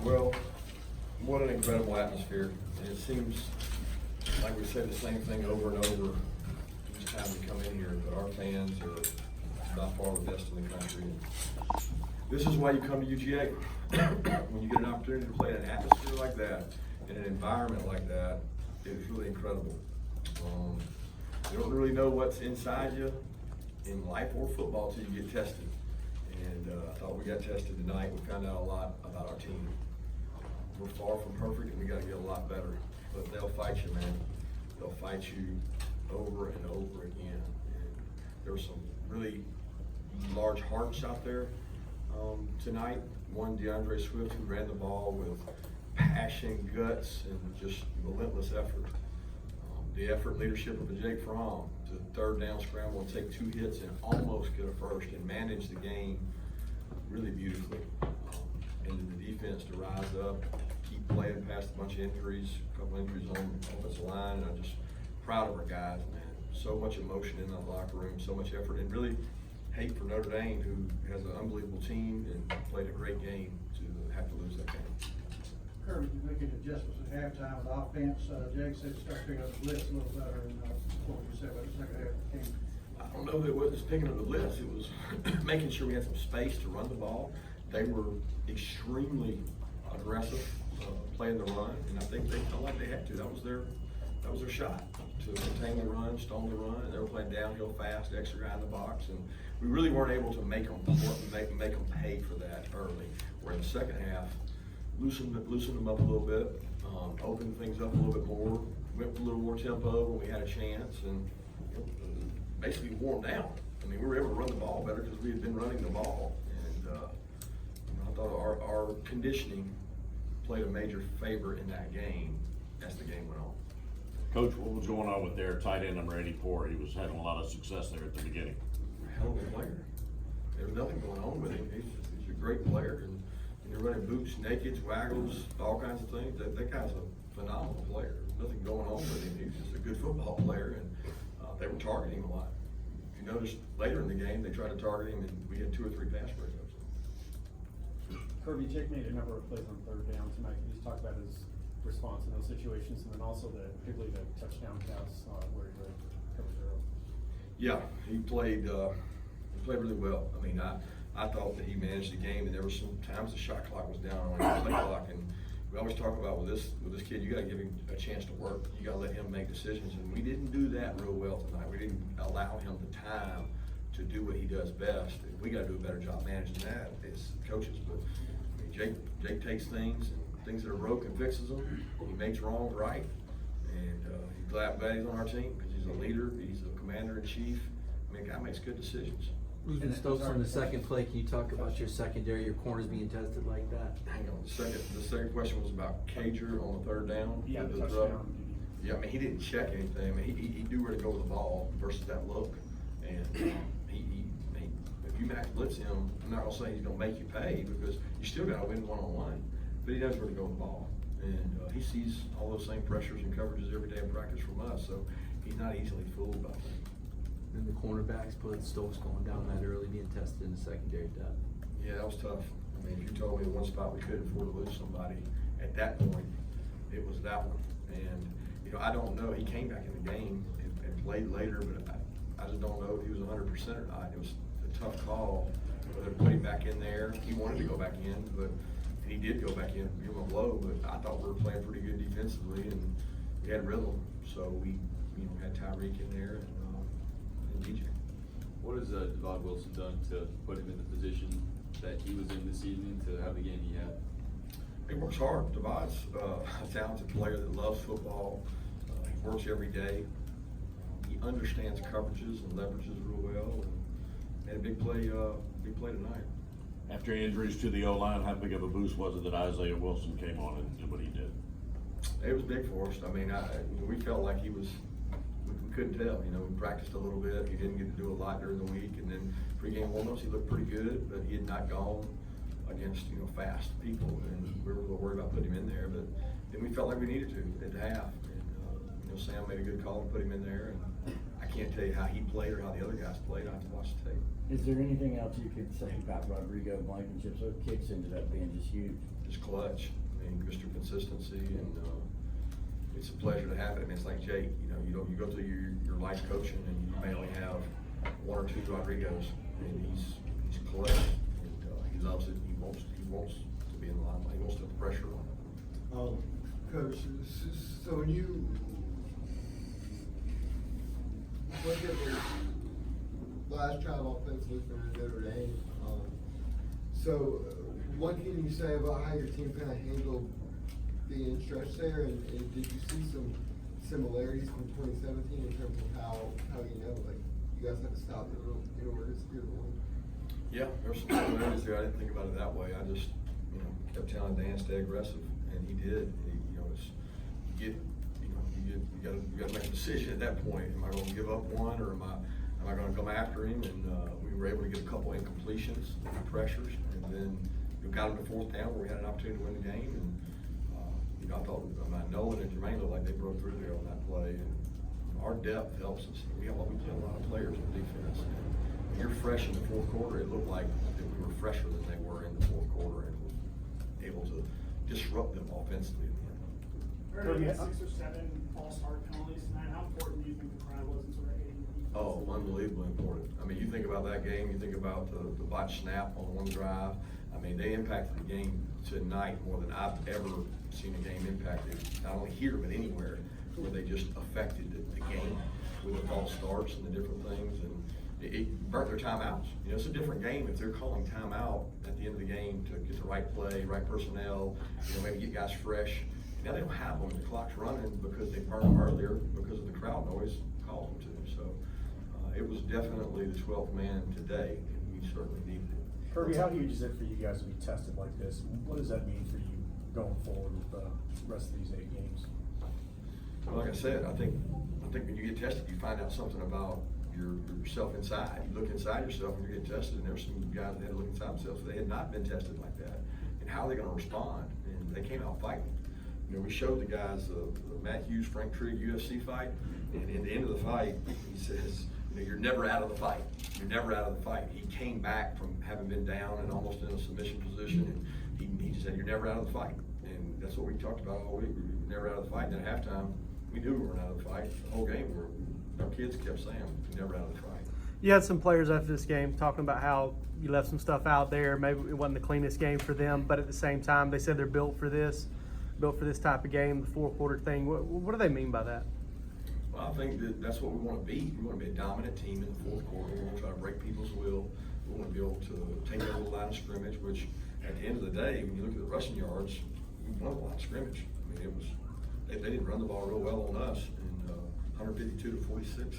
Well, what an incredible atmosphere. And it seems like we say the same thing over and over each time we come in here, but our fans are by far the best in the country. And this is why you come to UGA. When you get an opportunity to play in an atmosphere like that, in an environment like that, it is really incredible. You don't really know what's inside you in life or football till you get tested. And I thought we got tested tonight. We found out a lot about our team. We're far from perfect, and we got to get a lot better. But they'll fight you, man. They'll fight you over and over again. And there were some really large hearts out there tonight. One, DeAndre Swift, who ran the ball with passion, guts, and just relentless effort. The effort and leadership of Jake Fromm to third down scramble and take 2 hits and almost get a first and manage the game really beautifully. And the defense to rise up, keep playing past a bunch of injuries, a couple injuries on the offensive line, and I'm just proud of our guys, man. So much emotion in that locker room, so much effort, and really hate for Notre Dame, who has an unbelievable team and played a great game, to have to lose that game. Kirby, you making adjustments at halftime with offense. Jake said start picking up the blitz a little better, and what would you say about the second half of the game? I don't know that it was picking up the blitz. It was making sure we had some space to run the ball. They were extremely aggressive playing the run, and I think they felt like they had to. That was their shot, to contain the run, stone the run, and they were playing downhill fast, extra guy in the box, and we really weren't able to make them pay for that early. Where in the second half, loosened them up a little bit, opened things up a little bit more, went a little more tempo when we had a chance, and basically wore them down. I mean, we were able to run the ball better because we had been running the ball, and I thought our conditioning played a major favor in that game as the game went on. Coach, what was going on with their tight end number 84? He was having a lot of success there at the beginning. Hell of a player. There was nothing going on with him. He's a great player, and you're running boots, nakeds, waggles, all kinds of things. That guy's a phenomenal player. There's nothing going on with him. He's just a good football player, and they were targeting him a lot. If you notice later in the game, they tried to target him, and we had 2 or 3 pass breakups. Kirby, Jake made a number of plays on third down tonight. Can you just talk about his response in those situations, and then also particularly the touchdown pass where he really covered zero? Yeah, he played really well. I mean, I thought that he managed the game, and there were some times the shot clock was down on the play clock, and we always talk about with this kid, you got to give him a chance to work. You got to let him make decisions, and we didn't do that real well tonight. We didn't allow him the time to do what he does best. And we got to do a better job managing that as coaches. But I mean, Jake takes things that are broken, fixes them. He makes wrongs right, and he's glad he's on our team because he's a leader. He's a commander in chief. I mean, guy makes good decisions. Losing Stokes on the second play, can you talk about your secondary, your corners being tested like that? Hang on, the second question was about Cager on the third down. Yeah, the touchdown. Yeah, I mean, he didn't check anything. I mean, he knew where to go with the ball versus that look. And if you max blitz him, I'm not gonna say he's gonna make you pay because you still gotta win one-on-one, but he knows where to go with the ball. And he sees all those same pressures and coverages every day in practice from us, so he's not easily fooled by things. And the cornerbacks put Stokes going down that early, being tested in the secondary depth. Yeah, that was tough. I mean, if you told me the one spot we couldn't afford to lose somebody at that point, it was that one. And, I don't know, he came back in the game and played later, but I just don't know if he was 100% or not. It was a tough call, whether to put him back in there. He wanted to go back in, but he did go back in, give him a blow, but I thought we were playing pretty good defensively, and we had rhythm. So we had Tyreek in there and DJ. What has Devon Wilson done to put him in the position that he was in this evening to have the game he had? He works hard. Devon's a talented player that loves football. He works every day. He understands coverages and leverages real well. And had a big play tonight. After injuries to the O-line, how big of a boost was it that Isaiah Wilson came on and did what he did? It was big for us. I mean, we felt like he was. We couldn't tell. We practiced a little bit. He didn't get to do a lot during the week, and then pre-game warm-ups, he looked pretty good, but he had not gone against fast people, and we were a little worried about putting him in there. But then we felt like we needed to at the half, and Sam made a good call to put him in there, and I can't tell you how he played or how the other guys played. I have to watch the tape. Is there anything else you could say about Rodrigo Blankenship? So kicks ended up being just huge. Just clutch. I mean, Mr. Consistency, and it's a pleasure to have it. I mean, it's like Jake. You go through your life coaching, and you may only have one or two Rodrigos, and he's clutch, and he loves it. He wants to be in the limelight. He wants to put pressure on it. Coach, so when you look at the last child offensively for Notre Dame, so what can you say about how your team kind of handled being stretched there, and did you see some similarities from 2017 in terms of how like you guys had to stop it in order to secure the win? Yeah, there's some similarities there. I didn't think about it that way. I just kept telling Dan stay aggressive, and he did. You got to make a decision at that point. Am I going to give up one, or am I going to come after him? And we were able to get a couple incompletions, pressures, and then we got him to fourth down where we had an opportunity to win the game. And I thought Nolan and Jermaine looked like they broke through there on that play. And our depth helps us. We have a lot of players in defense. And when you're fresh in the fourth quarter, it looked like that we were fresher than they were in the fourth quarter, and was able to disrupt them offensively. Kirby had 6 or 7 false start penalties tonight. How important do you think the crowd was in sort of aiding the defense? Oh, unbelievably important. I mean, you think about that game, you think about the botch snap on one drive. I mean, they impacted the game tonight more than I've ever seen a game impacted, not only here, but anywhere, where they just affected the game with the false starts and the different things. And it burnt their timeouts. It's a different game if they're calling timeout at the end of the game to get the right play, right personnel, maybe get guys fresh. Now they don't have them. The clock's running because they burned them earlier because of the crowd noise caused them to. So it was definitely the 12th man today, and we certainly needed it. Kirby, how huge is it for you guys to be tested like this? What does that mean for you going forward with the rest of these 8 games? Well, like I said, I think when you get tested, you find out something about yourself inside. You look inside yourself when you get tested, and there's some guys that had to look inside themselves. They had not been tested like that, and how are they going to respond? And they came out fighting. We showed the guys the Matt Hughes, Frank Trigg UFC fight, and at the end of the fight, he says, you're never out of the fight. You're never out of the fight. He came back from having been down and almost in a submission position, and he just said, you're never out of the fight. And that's what we talked about all week. We were never out of the fight. And then at halftime, we knew we weren't out of the fight. The whole game, our kids kept saying, we're never out of the fight. You had some players after this game talking about how you left some stuff out there. Maybe it wasn't the cleanest game for them, but at the same time, they said they're built for this type of game, the fourth quarter thing. What do they mean by that? Well, I think that's what we want to be. We want to be a dominant team in the fourth quarter. We want to try to break people's will. We want to be able to take over the line of scrimmage, which at the end of the day, when you look at the rushing yards, we won the line of scrimmage. I mean, they didn't run the ball real well on us, and 152 to 46.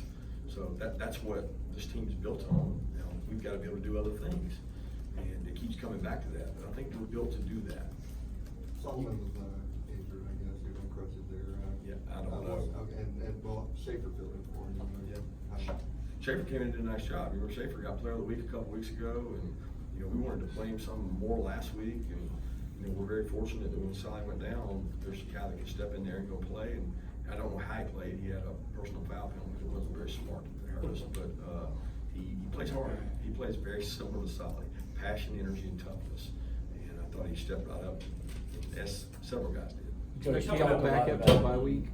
So that's what this team's built on. We've got to be able to do other things, and it keeps coming back to that. But I think we're built to do that. Sullivan was injured, I guess, you're gonna crush it there. Yeah, I don't know. Okay, and well, Schaefer filled in for him. Yeah. Schaefer came in and did a nice job. Schaefer got Player of the Week a couple weeks ago, and we wanted to play him some more last week, and we're very fortunate that when Sally went down, there's a guy that can step in there and go play. And I don't know how he played. He had a personal foul penalty. It wasn't very smart, but he plays hard. He plays very similar to Sally: passion, energy, and toughness. And I thought he stepped right up, as several guys did. You expect Campbell back after the bye week?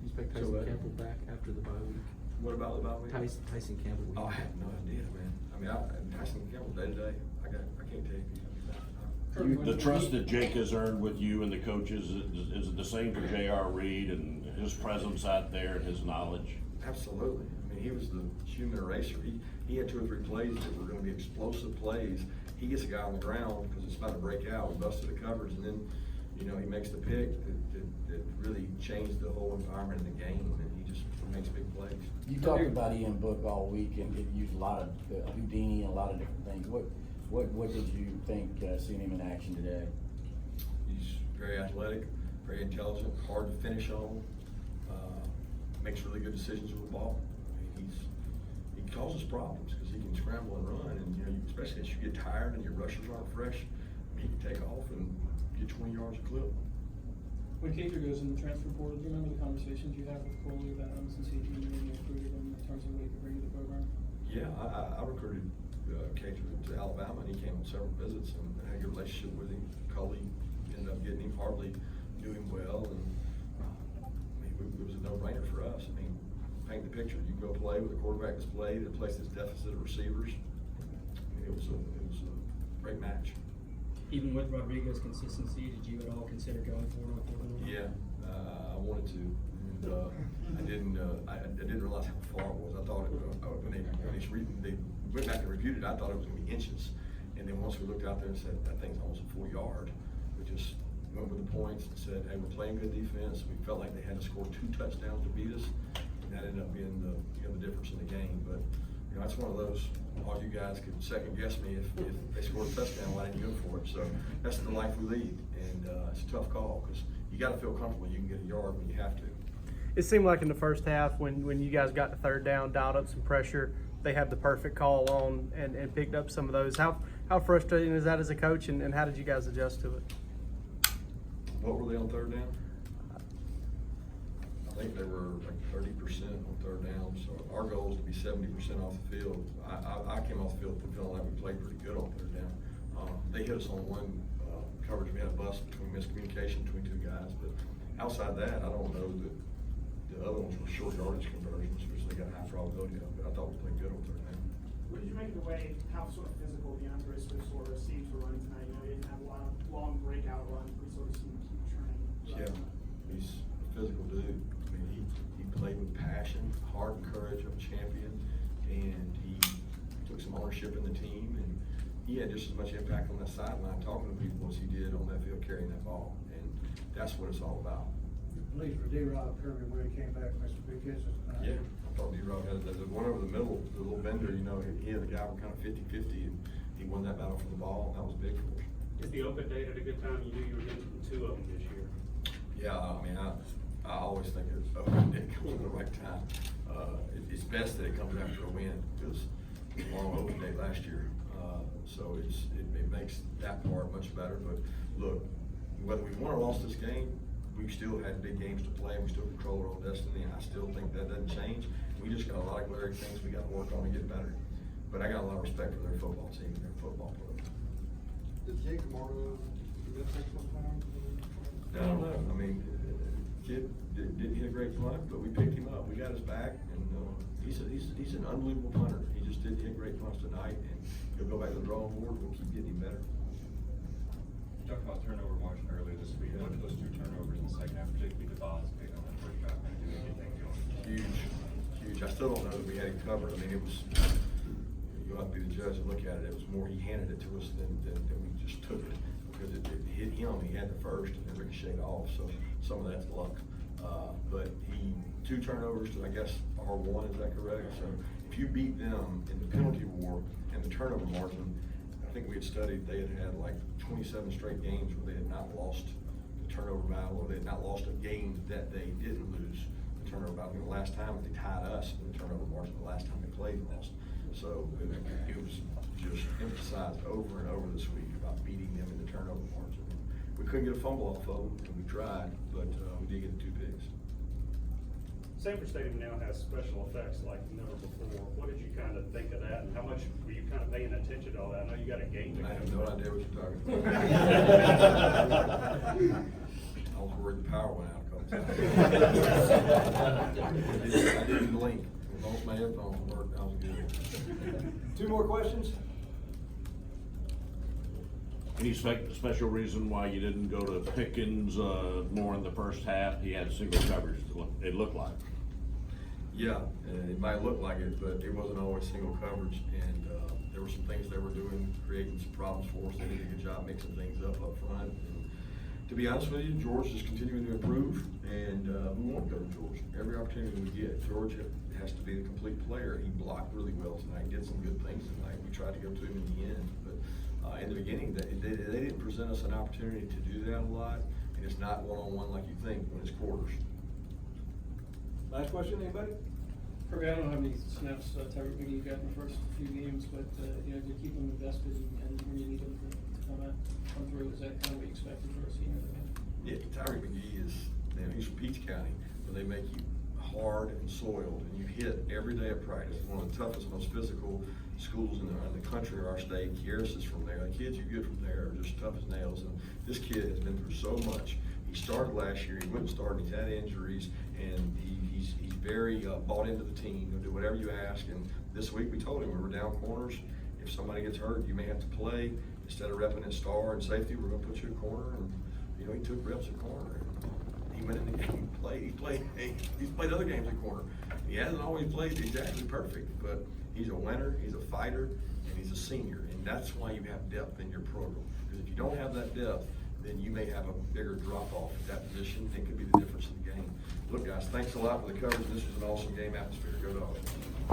You expect Tyson Campbell back after the bye week? What about the bye week? Tyson Campbell. Oh, I have no idea, man. I mean, Tyson Campbell day to day. I can't tell you. The trust that Jake has earned with you and the coaches, is it the same for J.R. Reed and his presence out there and his knowledge? Absolutely. I mean, he was the human eraser. He had 2 or 3 plays that were going to be explosive plays. He gets a guy on the ground because it's about to break out. We busted the coverage, and then he makes the pick that really changed the whole environment in the game, and he just makes big plays. You talked about Ian Book all week and it used a lot of Houdini and a lot of different things. What did you think seeing him in action today? He's very athletic, very intelligent, hard to finish on, makes really good decisions with the ball. I mean, he causes problems because he can scramble and run, and especially as you get tired and your rushers aren't fresh, he can take off and get 20 yards a clip. When Cater goes in the transfer portal, do you remember the conversations you had with Coley about him since he recruited him in terms of what he could bring to the program? Yeah, I recruited Cater to Alabama, and he came on several visits and had a good relationship with him. Coley ended up getting him, Hartley knew him well, and it was a no-brainer for us. I mean, paint the picture. You go play with a quarterback that's played and place this deficit of receivers. I mean, it was a great match. Even with Rodriguez's consistency, did you at all consider going forward on quarterback? Yeah, I wanted to, and I didn't realize how far it was. I thought when they went back and reviewed it, I thought it was going to be inches. And then once we looked out there and said that thing's almost a full yard, we just went with the points and said, hey, we're playing good defense. We felt like they had to score 2 touchdowns to beat us, and that ended up being the difference in the game. But that's one of those. All you guys could second guess me if they scored a touchdown, why didn't you go for it? So that's the life we lead, and it's a tough call because you got to feel comfortable you can get a yard when you have to. It seemed like in the first half when you guys got to third down, dialed up some pressure, they had the perfect call on and picked up some of those. How frustrating is that as a coach, and how did you guys adjust to it? What were they on third down? I think they were like 30% on third down, so our goal is to be 70% off the field. I came off the field feeling like we played pretty good on third down. They hit us on one coverage. We had a bust between miscommunication between 2 guys, but outside that, I don't know that the other ones were short yardage conversions, which they got a high probability of, but I thought we played good on third down. What did you make of the way, how sort of physical DeAndre Swift sort of seemed to run tonight? You know, he didn't have a lot of long breakout runs, but he sort of seemed to keep turning. Yeah, he's a physical dude. I mean, he played with passion, heart and courage of a champion, and he took some ownership in the team, and he had just as much impact on that sideline talking to people as he did on that field carrying that ball, and that's what it's all about. Please for D-Rob Kirby when he came back, Mr. Big Kisses tonight. Yeah, I thought D-Rob had the one over the middle, the little bender, he and the guy were kind of 50-50, and he won that battle for the ball, and that was big for us. Is the open date at a good time? You knew you were getting 2 of them this year. Yeah, I mean, I always think it comes at the right time. It's best that it comes after a win because it was a long open day last year. So it makes that part much better. But look, whether we won or lost this game, we still had big games to play. We still control our own destiny. I still think that doesn't change. We just got a lot of glaring things we got to work on to get better. But I got a lot of respect for their football team and their football players. Did Jake Marlowe get that sometime? I don't know. I mean, kid didn't hit a great punt, but we picked him up. We got his back, and he's an unbelievable punter. He just didn't hit great punts tonight, and he'll go back to the drawing board. We'll keep getting him better. You talked about turnover margin earlier this week. What did those 2 turnovers in the second half, particularly DeVos pick on that first half, and do anything going? Huge. I still don't know that we had him covered. I mean, it was. You'll have to be the judge and look at it. It was more he handed it to us than we just took it because it hit him. He had the first and then ricocheted off. So some of that's luck. But 2 turnovers to I guess R1. Is that correct? So if you beat them in the penalty war and the turnover margin, I think we had studied they had like 27 straight games where they had not lost the turnover battle, or they had not lost a game that they didn't lose the turnover battle. The last time they tied us in the turnover margin, the last time they played and lost. So it was just emphasized over and over this week about beating them in the turnover margin. We couldn't get a fumble off of them, and we tried, but we did get 2 picks. Sanford Stadium now has special effects like never before. What did you kind of think of that, and how much were you kind of paying attention to all that? I know you got a game. I have no idea what you're talking about. I was worried the power went out a couple times. I didn't blink. As long as my headphones worked, I was good. 2 more questions? Any special reason why you didn't go to Pickens more in the first half? He had single coverage, it looked like. Yeah, it might look like it, but it wasn't always single coverage, and there were some things they were doing, creating some problems for us. They did a good job mixing things up front. And to be honest with you, George is continuing to improve, and we want to go to George. Every opportunity we get, George has to be the complete player. He blocked really well tonight, did some good things tonight. We tried to go to him in the end, but in the beginning, they didn't present us an opportunity to do that a lot, and it's not one-on-one like you think when it's quarters. Last question, anybody? Kirby, I don't know how many snaps Tyreek McGee got in the first few games, but to keep him invested and when you need him to come through, is that kind of what you expected for a senior? Yeah, Tyree McGee is, you know, he's from Peach County, where they make you hard and soiled, and you hit every day of practice. One of the toughest, most physical schools in the country or our state. Kieris is from there. The kids you get from there are just tough as nails, and this kid has been through so much. He started last year, he wouldn't start, he's had injuries, and he's very bought into the team. He'll do whatever you ask, and this week we told him we were down corners. If somebody gets hurt, you may have to play. Instead of repping at star and safety, we're gonna put you at corner, and, you know, he took reps at corner. He went in the game, he's played other games at corner. He hasn't always played exactly perfect, but he's a winner, he's a fighter, and he's a senior, and that's why you have depth in your program. Because if you don't have that depth, then you may have a bigger drop-off at that position. It could be the difference in the game. Look, guys, thanks a lot for the coverage. This was an awesome game atmosphere. Go Dogs.